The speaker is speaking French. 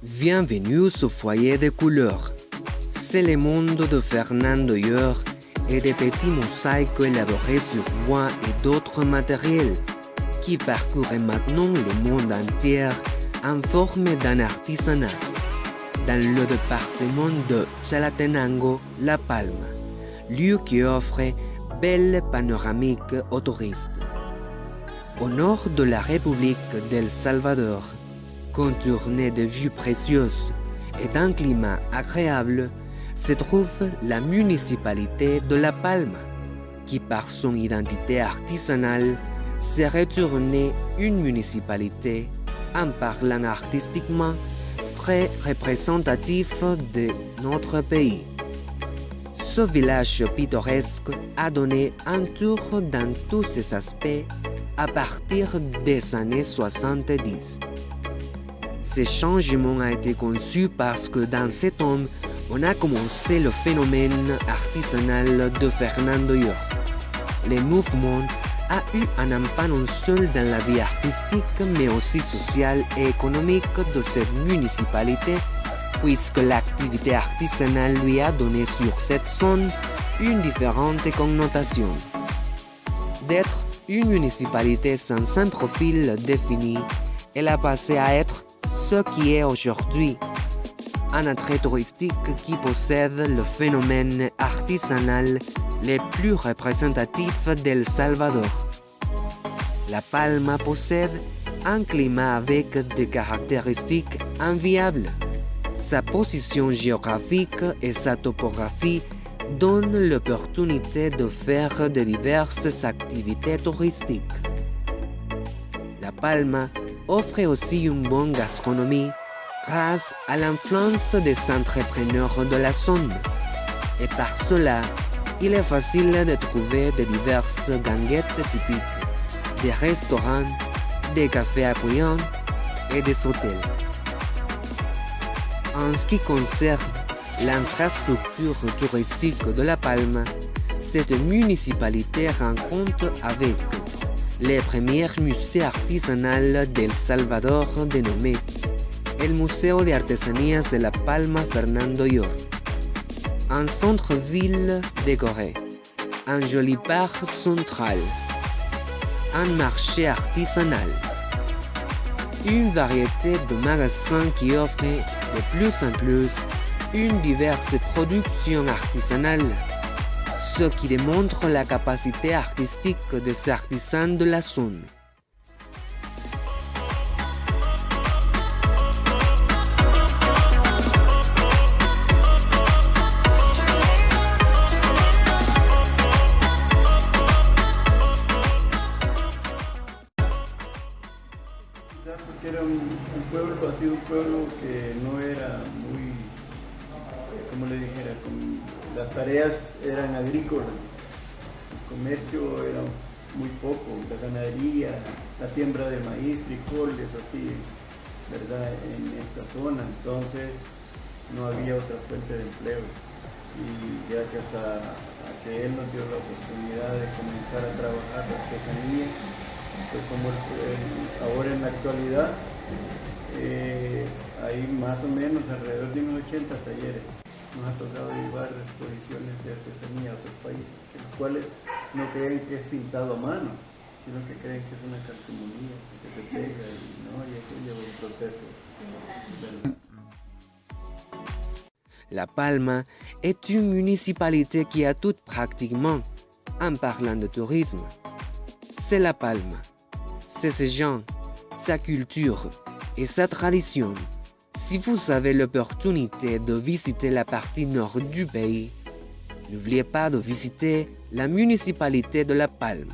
Bienvenue au foyer des couleurs. C'est le monde de Fernando Llor et des petits mosaïques élaborés sur bois et d'autres matériels qui parcourent maintenant le monde entier en forme d'un artisanat. Dans le département de Chalatenango, La Palma, lieu qui offre belle panoramique aux touristes. Au nord de la République d'El Salvador, contourné de vues précieuses et d'un climat agréable, se trouve la municipalité de La Palma, qui par son identité artisanale s'est retournée une municipalité en parlant artistiquement très représentatif de notre pays. Ce village pittoresque a donné un tour dans tous ses aspects à partir des années 70. Ce changement a été conçu parce que dans cet homme, on a commencé le phénomène artisanal de Fernando Llor. Le mouvement a eu un impact non seulement dans la vie artistique, mais aussi sociale et économique de cette municipalité, puisque l'activité artisanale lui a donné sur cette zone une différente connotation. D'être une municipalité sans un profil défini, elle a passé à être ce qui est aujourd'hui, un attrait touristique qui possède le phénomène artisanal le plus représentatif d'El Salvador. La Palma possède un climat avec des caractéristiques enviables. Sa position géographique et sa topographie donnent l'opportunité de faire de diverses activités touristiques. La Palma offre aussi une bonne gastronomie grâce à l'influence des entrepreneurs de la zone. Et par cela, il est facile de trouver de diverses ganguettes typiques, des restaurants, des cafés accueillants et des hôtels. En ce qui concerne l'infrastructure touristique de La Palma, cette municipalité rencontre avec les premiers musées artisanaux d'El Salvador dénommés el Museo de Artesanías de La Palma Fernando Llor, un centre-ville décoré, un joli parc central, un marché artisanal, une variété de magasins qui offrent de plus en plus une diverse production artisanale, ce qui démontre la capacité artistique des artisans de la zone. Porque era un pueblo, así un pueblo que no era muy, como le dijera, las tareas eran agrícolas, el comercio era muy poco, la ganadería, la siembra de maíz, frijoles, así, ¿verdad? En esta zona, entonces no había otra fuente de empleo. Y gracias a que él nos dio la oportunidad de comenzar a trabajar la artesanía, pues como ahora en la actualidad hay más o menos alrededor de unos 80 talleres. Nos ha tocado llevar exposiciones de artesanía a otros países, los cuales no creen que es pintado a mano, sino que creen que es una calcomanía que se pega y eso lleva un proceso. La Palma est une municipalité qui a tout pratiquement, en parlant de tourisme. C'est La Palma, c'est ses gens, sa culture et sa tradition. Si vous avez l'opportunité de visiter la partie nord du pays, n'oubliez pas de visiter la municipalité de La Palma.